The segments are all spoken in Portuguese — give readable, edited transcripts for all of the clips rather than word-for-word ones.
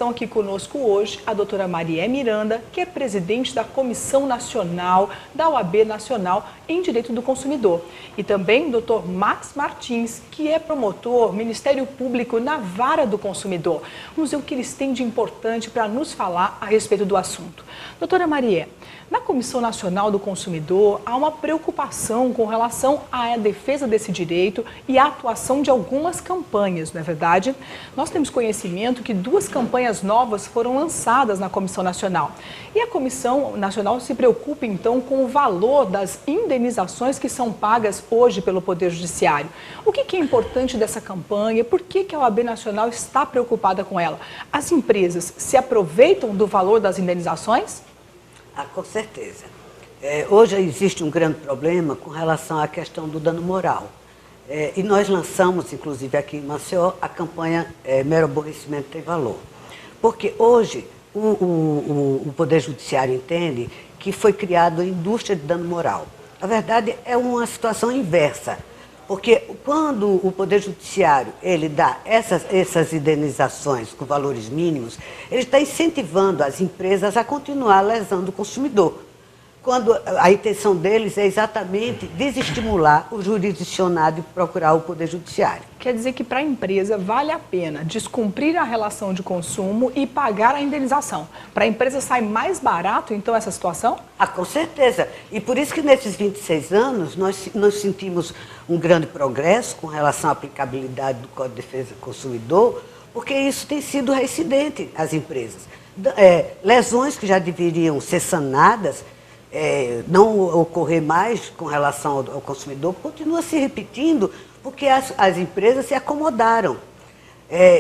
estão aqui conosco hoje a doutora Maria Miranda, que é presidente da Comissão Nacional da OAB Nacional em Direito do Consumidor. E também o doutor Max Martins, que é promotor, Ministério Público na Vara do Consumidor. Vamos ver o que eles têm de importante para nos falar a respeito do assunto. Doutora Maria, na Comissão Nacional do Consumidor, há uma preocupação com relação à defesa desse direito e à atuação de algumas campanhas, não é verdade? Nós temos conhecimento que 2 campanhas novas foram lançadas na Comissão Nacional. E a Comissão Nacional se preocupa, então, com o valor das indenizações que são pagas hoje pelo Poder Judiciário. O que é importante dessa campanha? Por que a OAB Nacional está preocupada com ela? As empresas se aproveitam do valor das indenizações? Com certeza. Hoje existe um grande problema com relação à questão do dano moral. E nós lançamos, inclusive aqui em Maceió, a campanha Mero Aborrecimento Tem Valor. Porque hoje o Poder Judiciário entende que foi criada a indústria de dano moral. Na verdade, é uma situação inversa. Porque quando o Poder Judiciário ele dá essas indenizações com valores mínimos, ele está incentivando as empresas a continuar lesando o consumidor. Quando a intenção deles é exatamente desestimular o jurisdicionado e procurar o Poder Judiciário. Quer dizer que para a empresa vale a pena descumprir a relação de consumo e pagar a indenização. Para a empresa sai mais barato, então, essa situação? Com certeza. E por isso que nesses 26 anos nós sentimos um grande progresso com relação à aplicabilidade do Código de Defesa do Consumidor, porque isso tem sido reincidente às empresas. Lesões que já deveriam ser sanadas, não ocorrer mais com relação ao consumidor, continua se repetindo porque as empresas se acomodaram.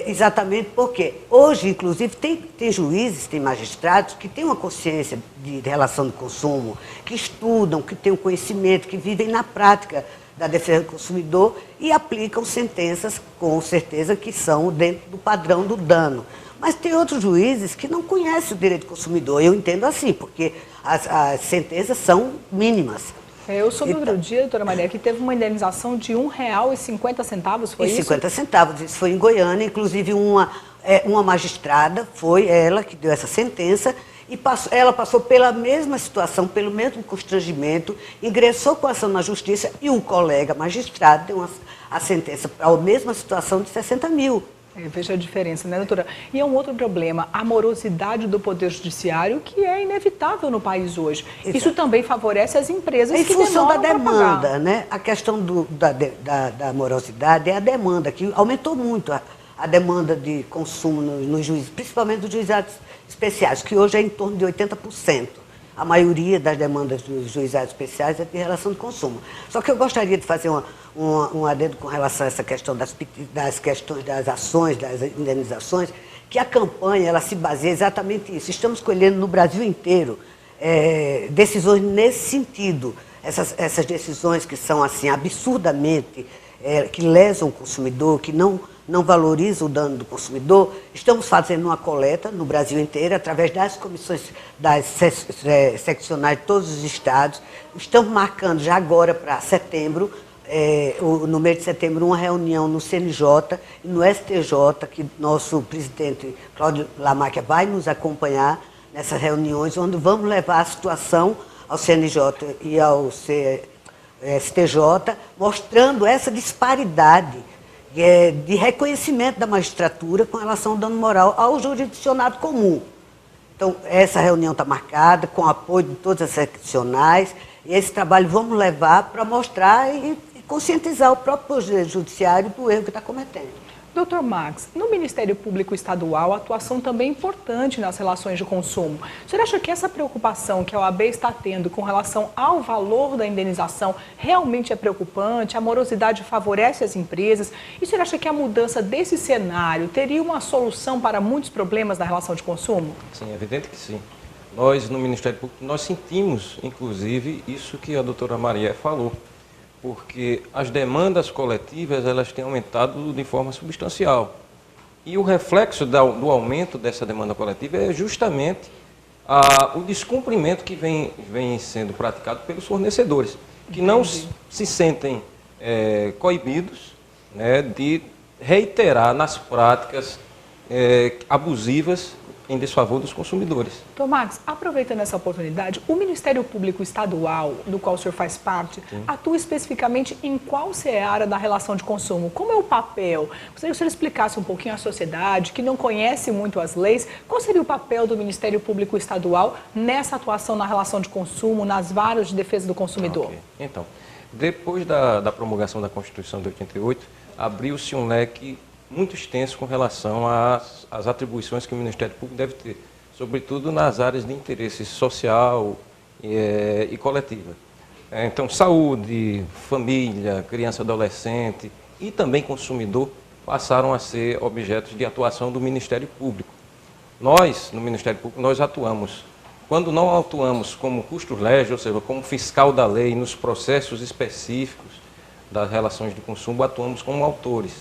Exatamente porque hoje, inclusive, tem juízes, tem magistrados que têm uma consciência de relação do consumo, que estudam, que têm um conhecimento, que vivem na prática da defesa do consumidor e aplicam sentenças, com certeza, que são dentro do padrão do dano. Mas tem outros juízes que não conhecem o direito do consumidor. Eu entendo assim, porque as sentenças são mínimas. Eu soube outro dia, doutora Maria, que teve uma indenização de R$ 1,50, foi isso? 50 centavos, isso foi em Goiânia, inclusive uma magistrada, foi ela que deu essa sentença, e ela passou pela mesma situação, pelo mesmo constrangimento, ingressou com ação na justiça e um colega magistrado deu a sentença para a mesma situação de 60 mil. Veja a diferença, né, doutora? E é um outro problema, a morosidade do Poder Judiciário, que é inevitável no país hoje. Exato. Isso também favorece as empresas que demoram em função da demanda, pagar. Né? A questão da morosidade é a demanda, que aumentou muito a demanda de consumo nos juízes, principalmente dos juizados especiais, que hoje é em torno de 80%. A maioria das demandas dos juizados especiais é de relação de consumo. Só que eu gostaria de fazer um adendo com relação a essa questão das questões das ações, das indenizações, que a campanha ela se baseia exatamente nisso. Estamos colhendo no Brasil inteiro decisões nesse sentido. Essas decisões que são assim absurdamente, que lesam o consumidor, que não valoriza o dano do consumidor. Estamos fazendo uma coleta no Brasil inteiro, através das comissões das seccionais de todos os estados. Estamos marcando já agora para setembro, no mês de setembro, uma reunião no CNJ e no STJ, que nosso presidente Cláudio Lamáquia vai nos acompanhar nessas reuniões, onde vamos levar a situação ao CNJ e ao STJ, mostrando essa disparidade de reconhecimento da magistratura com relação ao dano moral ao jurisdicionado comum. Então, essa reunião está marcada com o apoio de todas as seccionais, e esse trabalho vamos levar para mostrar e conscientizar o próprio Poder Judiciário do erro que está cometendo. Doutor Max, no Ministério Público Estadual, a atuação também é importante nas relações de consumo. O senhor acha que essa preocupação que a OAB está tendo com relação ao valor da indenização realmente é preocupante? A morosidade favorece as empresas? E o senhor acha que a mudança desse cenário teria uma solução para muitos problemas na relação de consumo? Sim, é evidente que sim. Nós, no Ministério Público, nós sentimos, inclusive, isso que a doutora Maria falou. Porque as demandas coletivas elas têm aumentado de forma substancial. E o reflexo do aumento dessa demanda coletiva é justamente o descumprimento que vem sendo praticado pelos fornecedores, que não se sentem coibidos, né, de reiterar nas práticas abusivas em desfavor dos consumidores. Tomás, aproveitando essa oportunidade, o Ministério Público Estadual, do qual o senhor faz parte, atua especificamente em qual seara da relação de consumo? Como é o papel? Gostaria que o senhor explicasse um pouquinho à sociedade, que não conhece muito as leis, qual seria o papel do Ministério Público Estadual nessa atuação na relação de consumo, nas varas de defesa do consumidor? Okay. Então, depois da promulgação da Constituição de 88, abriu-se um leque muito extenso com relação às atribuições que o Ministério Público deve ter, sobretudo nas áreas de interesse social e coletiva. Então, saúde, família, criança, adolescente e também consumidor passaram a ser objetos de atuação do Ministério Público. Nós, no Ministério Público, nós atuamos. Quando não atuamos como custo-lege, ou seja, como fiscal da lei nos processos específicos das relações de consumo, atuamos como autores.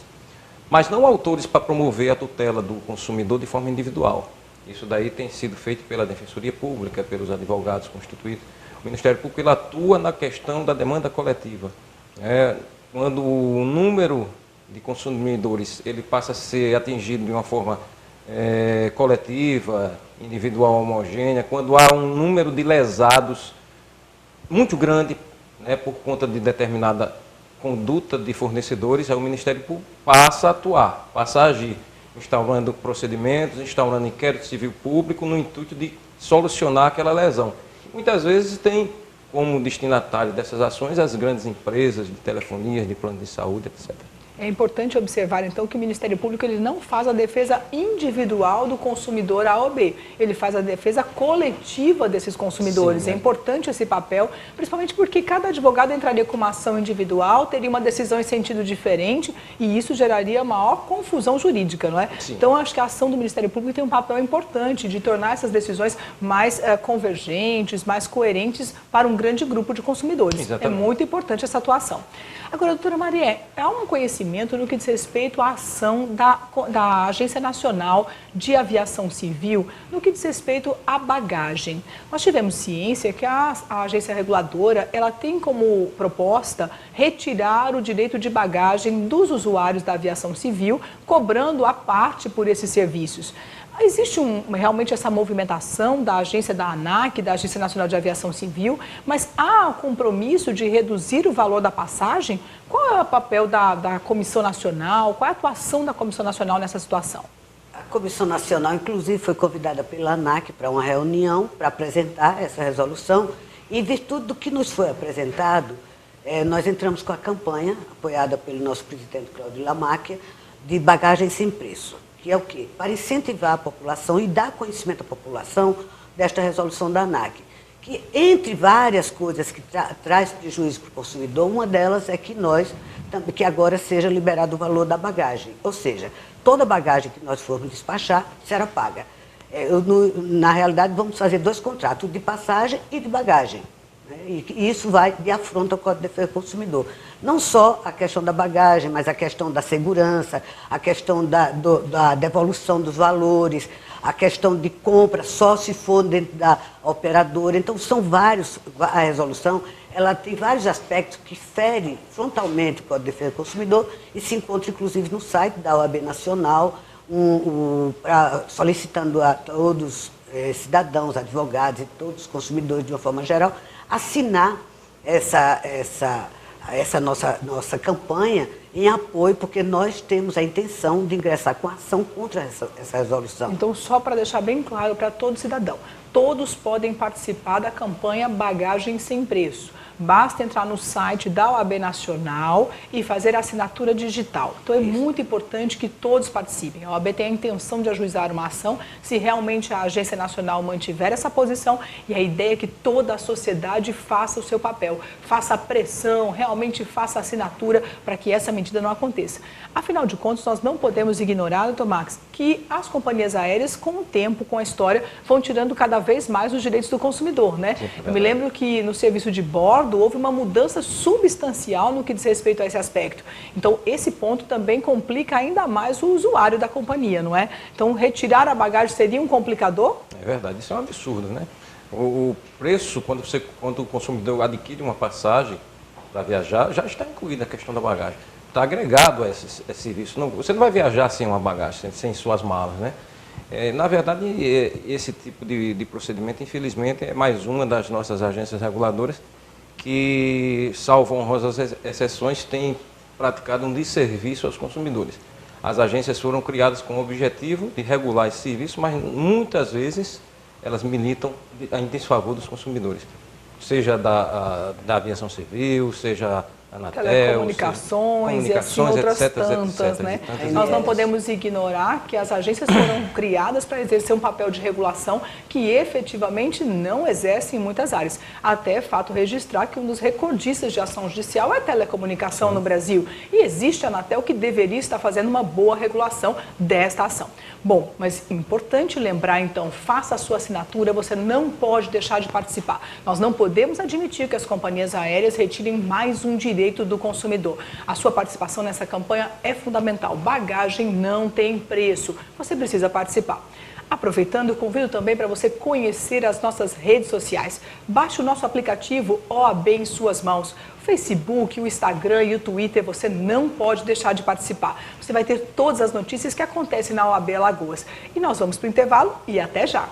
Mas não autores para promover a tutela do consumidor de forma individual. Isso daí tem sido feito pela Defensoria Pública, pelos advogados constituídos. O Ministério Público ele atua na questão da demanda coletiva. Quando o número de consumidores ele passa a ser atingido de uma forma coletiva, individual, homogênea, quando há um número de lesados muito grande, por conta de determinada conduta de fornecedores, aí o Ministério Público passa a atuar, passa a agir, instaurando procedimentos, instaurando inquérito civil público no intuito de solucionar aquela lesão. Muitas vezes tem como destinatário dessas ações as grandes empresas de telefonia, de plano de saúde, etc. É importante observar, então, que o Ministério Público ele não faz a defesa individual do consumidor A ou B. Ele faz a defesa coletiva desses consumidores. Sim, é importante esse papel, principalmente porque cada advogado entraria com uma ação individual, teria uma decisão em sentido diferente e isso geraria maior confusão jurídica, não é? Sim. Então, acho que a ação do Ministério Público tem um papel importante de tornar essas decisões mais convergentes, mais coerentes para um grande grupo de consumidores. Exatamente. É muito importante essa atuação. Agora, doutora Marié, há um conhecimento no que diz respeito à ação da Agência Nacional de Aviação Civil, no que diz respeito à bagagem. Nós tivemos ciência que a agência reguladora ela tem como proposta retirar o direito de bagagem dos usuários da aviação civil, cobrando a parte por esses serviços. Existe realmente essa movimentação da agência da ANAC, da Agência Nacional de Aviação Civil, mas há compromisso de reduzir o valor da passagem? Qual é o papel da Comissão Nacional? Qual é a atuação da Comissão Nacional nessa situação? A Comissão Nacional, inclusive, foi convidada pela ANAC para uma reunião para apresentar essa resolução e, em virtude do que nos foi apresentado, nós entramos com a campanha, apoiada pelo nosso presidente Cláudio Lamáquia, de bagagem sem preço. Que é o quê? Para incentivar a população e dar conhecimento à população desta resolução da ANAC. Que, entre várias coisas que traz prejuízo para o consumidor, uma delas é que agora seja liberado o valor da bagagem. Ou seja, toda bagagem que nós formos despachar será paga. Na realidade, vamos fazer 2 contratos, de passagem e de bagagem. E isso vai de afronta ao Código de Defesa do Consumidor. Não só a questão da bagagem, mas a questão da segurança, a questão da devolução dos valores, a questão de compra só se for dentro da operadora. Então, são vários, a resolução, ela tem vários aspectos que ferem frontalmente o Código de Defesa do Consumidor e se encontra, inclusive, no site da OAB Nacional, solicitando a todos cidadãos, advogados e todos os consumidores, de uma forma geral, assinar essa nossa campanha em apoio, porque nós temos a intenção de ingressar com ação contra essa resolução. Então, só para deixar bem claro para todo cidadão, todos podem participar da campanha Bagagem Sem Preço. Basta entrar no site da OAB Nacional e fazer a assinatura digital. Então, é muito importante que todos participem. A OAB tem a intenção de ajuizar uma ação se realmente a Agência Nacional mantiver essa posição e a ideia é que toda a sociedade faça o seu papel, faça a pressão, realmente faça a assinatura para que essa medida não aconteça. Afinal de contas, nós não podemos ignorar, doutor Max, que as companhias aéreas, com o tempo, com a história, vão tirando cada vez mais os direitos do consumidor, né? Eu me lembro que no serviço de bordo houve uma mudança substancial no que diz respeito a esse aspecto. Então, esse ponto também complica ainda mais o usuário da companhia, não é? Então, retirar a bagagem seria um complicador? É verdade, isso é um absurdo, né? O preço, quando o consumidor adquire uma passagem para viajar, já está incluída a questão da bagagem. está agregado a esse serviço. Você não vai viajar sem uma bagagem, sem suas malas, né? Na verdade, esse tipo de procedimento, infelizmente, é mais uma das nossas agências reguladoras que, salvo honrosas exceções, tem praticado um desserviço aos consumidores. As agências foram criadas com o objetivo de regular esse serviço, mas muitas vezes elas militam em desfavor dos consumidores, seja da aviação civil, seja a Anatel, telecomunicações e assim outras tantas, né? Nós não podemos ignorar que as agências foram criadas para exercer um papel de regulação que efetivamente não exerce em muitas áreas. Até é fato registrar que um dos recordistas de ação judicial é a telecomunicação no Brasil. E existe a Anatel que deveria estar fazendo uma boa regulação desta ação. Bom, mas importante lembrar então, faça a sua assinatura, você não pode deixar de participar. Nós não podemos admitir que as companhias aéreas retirem mais um direito do consumidor. A sua participação nessa campanha é fundamental. Bagagem não tem preço. Você precisa participar. Aproveitando, eu convido também para você conhecer as nossas redes sociais. Baixe o nosso aplicativo OAB em suas mãos. O Facebook, o Instagram e o Twitter, você não pode deixar de participar. Você vai ter todas as notícias que acontecem na OAB Alagoas. E nós vamos para o intervalo e até já!